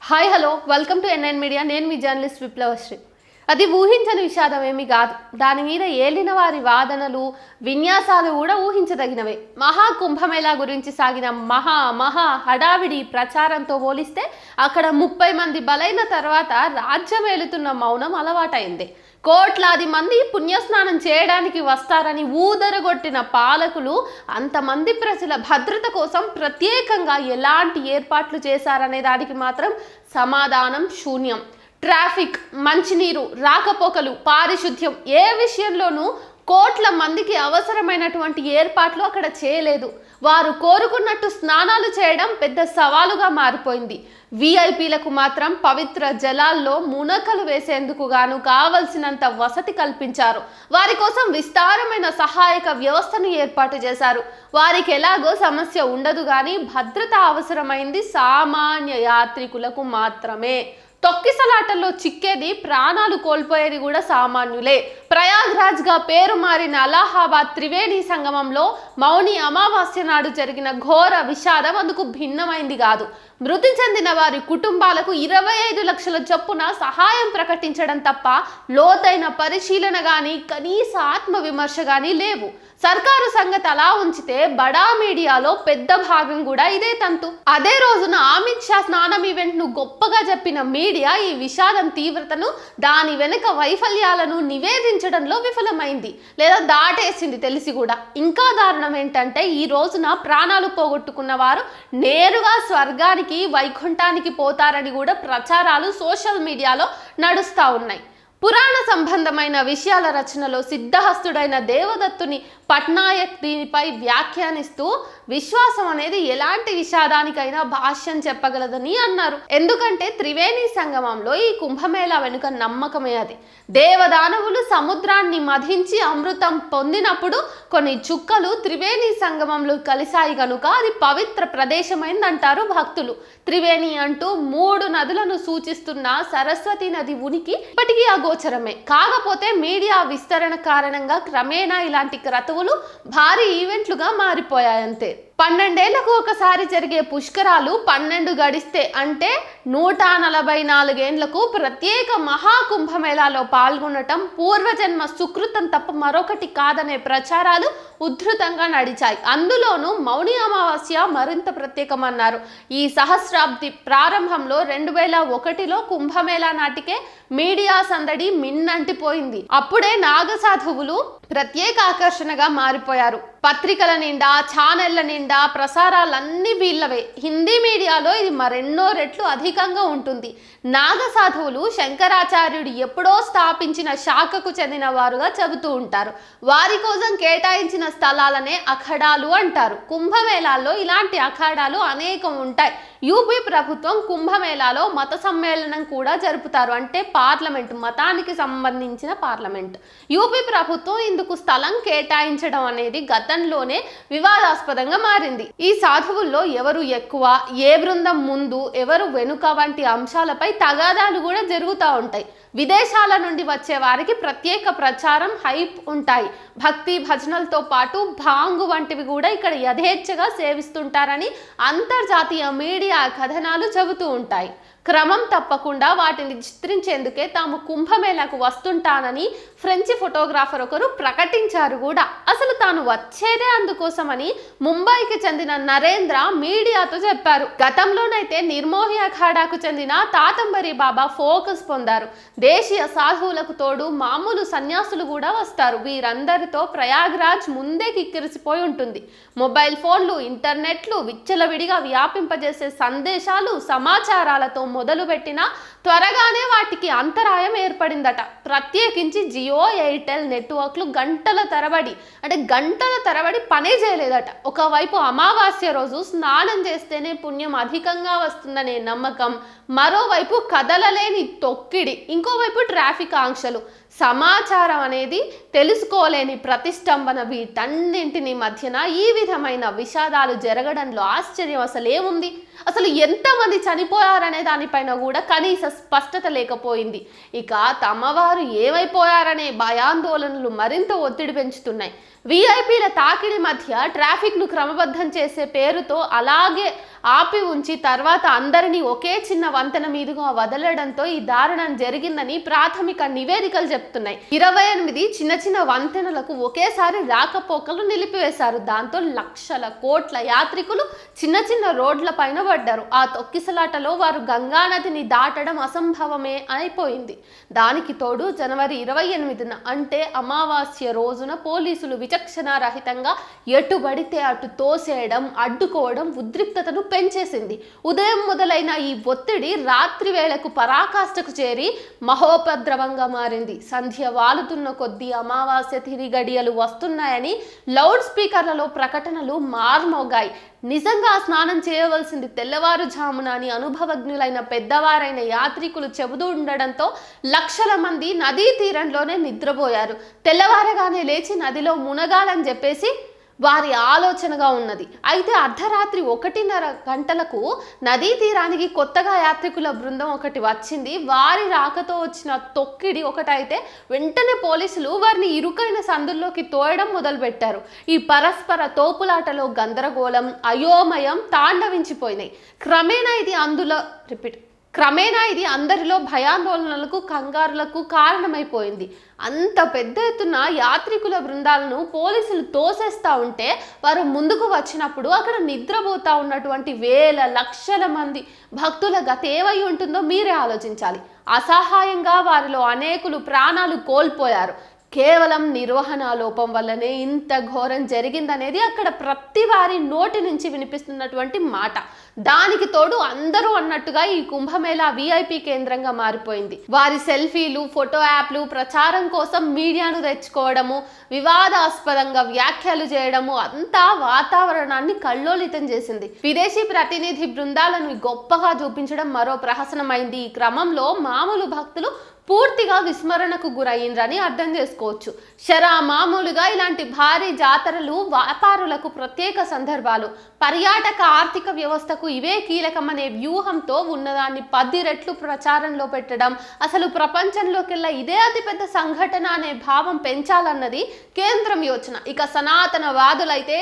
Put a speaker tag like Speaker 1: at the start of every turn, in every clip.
Speaker 1: Hi hello welcome to NN media. నేను మీ journalist విప్లవశ్రీ. అది ఊహించని విషాదం ఏమీ కాదు. దాని మీద ఏలిన వారి వాదనలు విన్యాసాలు కూడా ఊహించదగినవే. మహాకుంభమేళా గురించి సాగిన మహా హడావిడి ప్రచారంతో పోలిస్తే అక్కడ 30 మంది బలైన తర్వాత రాజ్యం ఏలుతున్న మౌనం అలవాటైంది. కోట్లాది మంది పుణ్యస్నానం చేయడానికి వస్తారని ఊదరగొట్టిన పాలకులు అంతమంది ప్రజల భద్రత కోసం ప్రత్యేకంగా ఎలాంటి ఏర్పాట్లు చేశారనే దానికి మాత్రం సమాధానం శూన్యం. ట్రాఫిక్, మంచినీరు, రాకపోకలు, పారిశుద్ధ్యం ఏ విషయంలోనూ కోట్ల మందికి అవసరమైనటువంటి ఏర్పాట్లు అక్కడ చేయలేదు. వారు కోరుకున్నట్టు స్నానాలు చేయడం పెద్ద సవాలుగా మారిపోయింది. విఐపీలకు మాత్రం పవిత్ర జలాల్లో మునకలు వేసేందుకు గాను కావలసినంత వసతి కల్పించారు. వారి కోసం విస్తారమైన సహాయక వ్యవస్థను ఏర్పాటు చేశారు. వారికి ఎలాగో సమస్య ఉండదు, కానీ భద్రత అవసరమైంది సామాన్య యాత్రికులకు మాత్రమే. తొక్కిసలాటల్లో చిక్కేది, ప్రాణాలు కోల్పోయేది కూడా సామాన్యులే. ప్రయాగ్రాజ్గా పేరు మారిన అలహాబాద్ త్రివేణి సంగమంలో మౌని అమావాస్య నాడు జరిగిన ఘోర విషాదం అందుకు భిన్నమైంది కాదు. మృతి చెందిన వారి కుటుంబాలకు 25 లక్షల చొప్పున సహాయం ప్రకటించడం తప్ప లోతైన పరిశీలన కానీ కనీస ఆత్మవిమర్శ కానీ లేవు. సర్కారు సంగతి అలా ఉంచితే బడా మీడియాలో పెద్ద భాగం కూడా ఇదే తంతు. అదే రోజున అమిత్ షా స్నానం ఈవెంట్ ను గొప్పగా చెప్పిన మీడియా ఈ విషాదం తీవ్రతను, దాని వెనుక వైఫల్యాలను నివేదించడంలో విఫలమైంది, లేదా దాటేసింది తెలిసి కూడా. ఇంకా దారుణం ఏంటంటే ఈ రోజున ప్రాణాలు పోగొట్టుకున్న వారు నేరుగా స్వర్గానికి, వైకుంఠానికి పోతారని కూడా ప్రచారాలు సోషల్ మీడియాలో నడుస్తూ ఉన్నాయి. పురాణ సంబంధమైన విషయాల రచనలో సిద్ధహస్తుడైన దేవదత్తుని పట్నాయక్ దీనిపై వ్యాఖ్యానిస్తూ విశ్వాసం అనేది ఎలాంటి విషాదానికైనా భాష్యం చెప్పగలదని అన్నారు. ఎందుకంటే త్రివేణి సంగమంలో ఈ కుంభమేళా వెనుక నమ్మకమే అది. దేవదానవులు సముద్రాన్ని మధించి అమృతం పొందినప్పుడు కొన్ని చుక్కలు త్రివేణి సంగమంలో కలిశాయి కనుక అది పవిత్ర ప్రదేశమైందంటారు భక్తులు. త్రివేణి అంటూ 3 నదులను సూచిస్తున్న సరస్వతి నది ఉనికి ఇప్పటికీ అగోచరమే. కాకపోతే మీడియా విస్తరణ కారణంగా క్రమేణా ఇలాంటి క్రతువులు భారీ ఈవెంట్లుగా మారిపోయాయంతే. 12 ఏళ్లకు ఒకసారి జరిగే పుష్కరాలు 12 గడిస్తే అంటే 144 ఏళ్లకు ప్రత్యేక మహాకుంభమేళాలో పాల్గొనటం పూర్వజన్మ సుకృతం తప్ప మరొకటి కాదనే ప్రచారాలు ఉధృతంగా నడిచాయి. అందులోనూ మౌని అమావాస్య మరింత ప్రత్యేకమన్నారు. ఈ సహస్రాబ్ది ప్రారంభంలో 2001లో కుంభమేళా నాటికే మీడియా సందడి మిన్నంటిపోయింది. అప్పుడే నాగసాధువులు ప్రత్యేక ఆకర్షణగా మారిపోయారు. పత్రికల నిండా, ఛానళ్ల నిండా ప్రసారాలన్నీ వీళ్ళవే. హిందీ మీడియాలో ఇది మరెన్నో రెట్లు అధికంగా ఉంటుంది. నాగసాధువులు శంకరాచార్యుడు ఎప్పుడో స్థాపించిన శాఖకు చెందిన వారుగా చెబుతూ ఉంటారు. వారి కోసం కేటాయించిన స్థలాలనే అఖడాలు అంటారు. కుంభమేళాల్లో ఇలాంటి అఖాడాలు అనేకం ఉంటాయి. యూపీ ప్రభుత్వం కుంభమేళాలో మత సమ్మేళనం కూడా జరుపుతారు. అంటే పార్లమెంట్, మతానికి సంబంధించిన పార్లమెంట్. యూపీ ప్రభుత్వం ఇందుకు స్థలం కేటాయించడం అనేది గతంలోనే వివాదాస్పదంగా మారింది. ఈ సాధువుల్లో ఎవరు ఎక్కువ, ఏ బృందం ముందు, ఎవరు వెనుక వంటి అంశాలపై తగాదాలు కూడా జరుగుతూ ఉంటాయి. విదేశాల నుండి వచ్చే వారికి ప్రత్యేక ప్రచారం, హైప్ ఉంటాయి. భక్తి భజనలతో పాటు భాంగు వంటివి కూడా ఇక్కడ యథేచ్ఛగా సేవిస్తుంటారని అంతర్జాతీయ మీడియా కథనాలు చెబుతూ ఉంటాయి. క్రమం తప్పకుండా వాటిని చిత్రించేందుకే తాము కుంభమేళాకు వస్తుంటానని ఫ్రెంచి ఫోటోగ్రాఫర్ ఒకరు ప్రకటించారు కూడా. అసలు తాను వచ్చేదే అందుకోసమని ముంబైకి చెందిన నరేంద్ర మీడియాతో చెప్పారు. గతంలోనైతే నిర్మోహి అఖాడాకు చెందిన తాతంబరి బాబా ఫోకస్ పొందారు. దేశీయ సాధువులకు తోడు మామూలు సన్యాసులు కూడా వస్తారు. వీరందరితో ప్రయాగ్రాజ్ ముందే కిక్కిరిసిపోయి ఉంటుంది. మొబైల్ ఫోన్లు, ఇంటర్నెట్లు విచ్చలవిడిగా వ్యాపింపజేసే సందేశాలు, సమాచారాలతో మొదలుపెట్టిన త్వరగానే వాటికి అంతరాయం ఏర్పడిందట. ప్రత్యేకించి జియో, ఎయిర్టెల్ నెట్వర్క్లు గంటల తరబడి పనే చేయలేదట. ఒకవైపు అమావాస్య రోజు స్నానం చేస్తేనే పుణ్యం అధికంగా వస్తుందనే నమ్మకం, మరోవైపు కదలలేని తొక్కిడి, ఇంకోవైపు ట్రాఫిక్ ఆంక్షలు, సమాచారం అనేది తెలుసుకోలేని ప్రతిష్టంభన, వీటన్నింటిని మధ్యన ఈ విధమైన విషాదాలు జరగడంలో ఆశ్చర్యం అసలు ఏముంది? అసలు ఎంతమంది చనిపోయారనే దానిపైన కూడా కనీస స్పష్టత లేకపోయింది. ఇక తమవారు ఏమైపోయారనే భయాందోళనలు మరింత ఒత్తిడి పెంచుతున్నాయి. వీఐపీల తాకిడి మధ్య ట్రాఫిక్ను క్రమబద్ధం చేసే పేరుతో అలాగే ఆపి ఉంచి తర్వాత అందరినీ ఒకే చిన్న వంతెన మీదుగా వదలడంతో ఈ దారుణం జరిగిందని ప్రాథమిక నివేదికలు చెప్తున్నాయి. 28 చిన్న చిన్న వంతెనలకు ఒకేసారి రాకపోకలు నిలిపివేశారు. దాంతో లక్షల కోట్ల యాత్రికులు చిన్న చిన్న రోడ్ల పైన పడ్డారు. ఆ తొక్కిసలాటలో వారు గంగానదిని దాటడం అసంభవమే అయిపోయింది. దానికి తోడు జనవరి 28న అంటే అమావాస్య రోజున పోలీసులు విచక్షణారహితంగా ఎటుబడితే అటు తోసేయడం, అడ్డుకోవడం ఉద్రిక్తతను పెంచేసింది. ఉదయం మొదలైన ఈ ఒత్తిడి రాత్రి వేళకు పరాకాష్ఠకు చేరి మహోపద్రవంగా మారింది. సంధ్య వాలుతున్న కొద్దీ అమావాస్య తిరి గడియలు వస్తున్నాయని లౌడ్ స్పీకర్లలో ప్రకటనలు మార్మోగాయి. నిజంగా స్నానం చేయవలసింది తెల్లవారుజామున అని అనుభవజ్ఞులైన పెద్దవారైన యాత్రికులు చెబుతూ ఉండడంతో లక్షల మంది నదీ తీరంలోనే నిద్రపోయారు. తెల్లవారగానే లేచి నదిలో మునగాలని చెప్పేసి వారి ఆలోచనగా ఉన్నది. అయితే అర్ధరాత్రి 1:30 గంటలకు నదీ తీరానికి కొత్తగా యాత్రికుల బృందం ఒకటి వచ్చింది. వారి రాకతో వచ్చిన తొక్కిడి ఒకటైతే వెంటనే పోలీసులు వారిని ఇరుకైన సందుల్లోకి తోయడం మొదలుపెట్టారు. ఈ పరస్పర తోపులాటలో గందరగోళం, అయోమయం తాండవించిపోయినాయి. క్రమేణా ఇది అందరిలో భయాందోళనలకు, కంగారులకు కారణమైపోయింది. అంత పెద్ద ఎత్తున యాత్రికుల బృందాలను పోలీసులు తోసేస్తూ ఉంటే వారు ముందుకు వచ్చినప్పుడు అక్కడ నిద్రపోతూ ఉన్నటువంటి వేల లక్షల మంది భక్తుల గతి ఏమై ఉంటుందో మీరే ఆలోచించాలి. అసహాయంగా వారిలో అనేకులు ప్రాణాలు కోల్పోయారు. కేవలం నిర్వహణ లోపం వల్లనే ఇంత ఘోరం జరిగిందనేది అక్కడ ప్రతి వారి నోటి నుంచి వినిపిస్తున్నటువంటి మాట. దానికి తోడు అందరూ అన్నట్టుగా ఈ కుంభమేళా VIP కేంద్రంగా మారిపోయింది. వారి సెల్ఫీలు, ఫోటో యాప్లు ప్రచారం కోసం మీడియాను తెచ్చుకోవడము, వివాదాస్పదంగా వ్యాఖ్యలు చేయడము అంతా వాతావరణాన్ని కల్లోలితం చేసింది. విదేశీ ప్రతినిధి బృందాలను గొప్పగా చూపించడం మరో ప్రహసనమైంది. ఈ క్రమంలో మామూలు భక్తులు పూర్తిగా విస్మరణకు గురయ్యిండ్రని అర్థం చేసుకోవచ్చు. మామూలుగా ఇలాంటి భారీ జాతరలు వ్యాపారులకు ప్రత్యేక సందర్భాలు, పర్యాటక ఆర్థిక వ్యవస్థకు ఇవే కీలకమనే వ్యూహంతో ఉన్నదాన్ని 10 రెట్లు ప్రచారంలో పెట్టడం, అసలు ప్రపంచంలోకెల్లా ఇదే అతిపెద్ద సంఘటన అనే భావం పెంచాలన్నది కేంద్రం యోచన. ఇక సనాతనవాదులైతే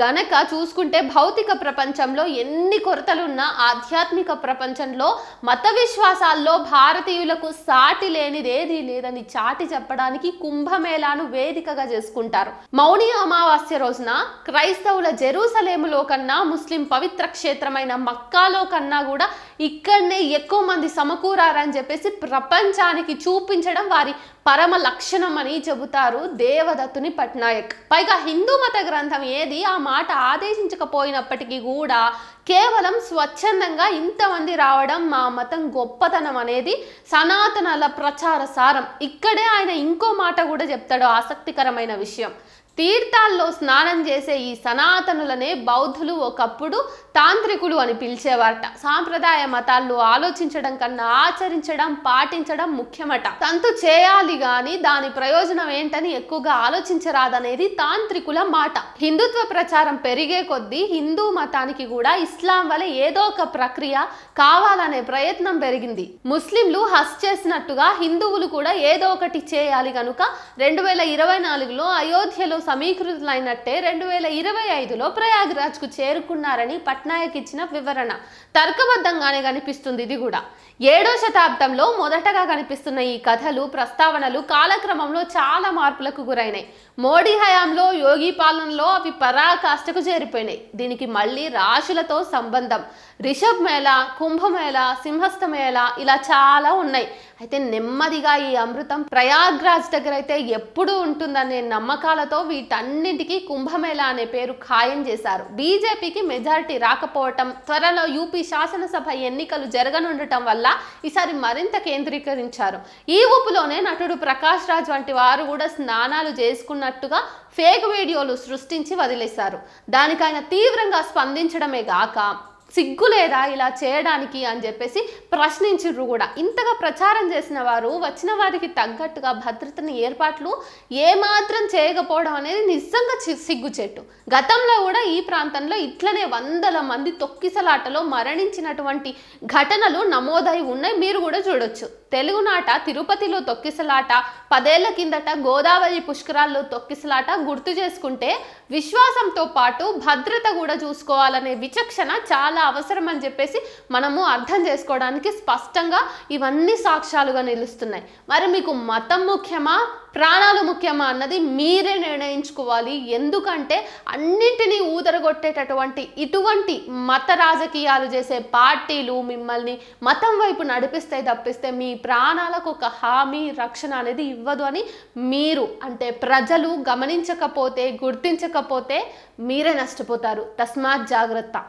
Speaker 1: గనక చూసుకుంటే భౌతిక ప్రపంచంలో ఎన్ని కొరతలున్నా ఆధ్యాత్మిక ప్రపంచంలో మత విశ్వాసాల్లో భారతీయులకు సాటి లేనిదేది లేదని చాటి చెప్పడానికి కుంభమేళాను వేదికగా చేసుకుంటారు. మౌని అమావాస్య రోజున క్రైస్తవుల జెరూసలేములో కన్నా, ముస్లిం పవిత్ర క్షేత్రమైన మక్కాలో కన్నా కూడా ఇక్కడనే ఎక్కువ మంది సమకూరారని చెప్పేసి ప్రపంచానికి చూపించడం వారి పరమ లక్షణం అని చెబుతారు దేవదత్తుని పట్నాయక్. పైగా హిందూ మత గ్రంథం ఏది ఆ మాట ఆదేశించకపోయినప్పటికీ కూడా కేవలం స్వచ్ఛందంగా ఇంతమంది రావడం మా మతం గొప్పతనం అనేది సనాతనాల ప్రచార సారం. ఇక్కడే ఆయన ఇంకో మాట కూడా చెప్తాడు, ఆసక్తికరమైన విషయం. తీర్థాల్లో స్నానం చేసే ఈ సనాతనులనే బౌద్ధులు ఒకప్పుడు తాంత్రికులు అని పిలిచేవారట. సాంప్రదాయ మతాల్లో ఆలోచించడం కన్నా ఆచరించడం, పాటించడం ముఖ్యమట. తంతు చేయాలి గాని దాని ప్రయోజనం ఏంటని ఎక్కువగా ఆలోచించరాదనేది తాంత్రికుల మాట. హిందుత్వ ప్రచారం పెరిగే కొద్దీ హిందూ మతానికి కూడా ఇస్లాం వల్ల ఏదో ఒక ప్రక్రియ కావాలనే ప్రయత్నం పెరిగింది. ముస్లింలు హజ్ చేసినట్టుగా హిందువులు కూడా ఏదో ఒకటి చేయాలి కనుక 2024లో అయోధ్యలో సమీకృతులైనట్టే 2025లో ప్రయాగ్రాజ్కు చేరుకున్నారని పట్నాయక్ ఇచ్చిన వివరణ తర్కబద్ధంగానే కనిపిస్తుంది. ఇది కూడా 7వ శతాబ్దంలో మొదటగా కనిపిస్తున్న ఈ కథలు, ప్రస్తావనలు కాలక్రమంలో చాలా మార్పులకు గురైనాయి. మోడీ హయాంలో, యోగి పాలనలో అవి పరాకాష్ఠకు చేరిపోయినాయి. దీనికి మళ్ళీ రాశులతో సంబంధం. రిషబ్ మేళ, కుంభమేళ, సింహస్థ మేళ ఇలా చాలా ఉన్నాయి. అయితే నెమ్మదిగా ఈ అమృతం ప్రయాగ్రాజ్ దగ్గర అయితే ఎప్పుడు ఉంటుందనే నమ్మకాలతో వీటన్నింటికీ కుంభమేళ అనే పేరు ఖాయం చేశారు. బీజేపీకి మెజారిటీ రాకపోవటం, త్వరలో యూపీ శాసనసభ ఎన్నికలు జరగనుండటం వల్ల ఈసారి మరింత కేంద్రీకరించారు. ఈ ఊపులోనే నటుడు ప్రకాష్ రాజ్ వంటి వారు కూడా స్నానాలు చేసుకున్నట్టుగా ఫేక్ వీడియోలు సృష్టించి వదిలేశారు. దానికైనా తీవ్రంగా స్పందించడమే గాక సిగ్గు లేదా ఇలా చేయడానికి అని చెప్పేసి ప్రశ్నించారు కూడా. ఇంతగా ప్రచారం చేసిన వారు వచ్చిన వారికి తగ్గట్టుగా భద్రతని ఏర్పాట్లు ఏమాత్రం చేయకపోవడం అనేది నిజంగా సిగ్గుచేటు. గతంలో కూడా ఈ ప్రాంతంలో ఇట్లనే వందల మంది తొక్కిసలాటలో మరణించినటువంటి ఘటనలు నమోదై ఉన్నాయి. మీరు కూడా చూడొచ్చు. తెలుగునాట తిరుపతిలో తొక్కిసలాట, 10 ఏళ్ల కిందట గోదావరి పుష్కరాల్లో తొక్కిసలాట గుర్తు చేసుకుంటే విశ్వాసంతో పాటు భద్రత కూడా చూసుకోవాలనే విచక్షణ చాలా అవసరం అని చెప్పేసి మనము అర్థం చేసుకోవడానికి స్పష్టంగా ఇవన్నీ సాక్ష్యాలుగా నిలుస్తున్నాయి. మరి మీకు మతం ముఖ్యమా, ప్రాణాలు ముఖ్యమా అన్నది మీరే నిర్ణయించుకోవాలి. ఎందుకంటే అన్నింటినీ ఊదరగొట్టేటటువంటి ఇటువంటి మత రాజకీయాలు చేసే పార్టీలు మిమ్మల్ని మతం వైపు నడిపిస్తాయి తప్పిస్తే మీ ప్రాణాలకు ఒక హామీ, రక్షణ అనేది ఇవ్వదు అని మీరు అంటే ప్రజలు గమనించకపోతే, గుర్తించకపోతే మీరే నష్టపోతారు. తస్మాత్ జాగ్రత్త.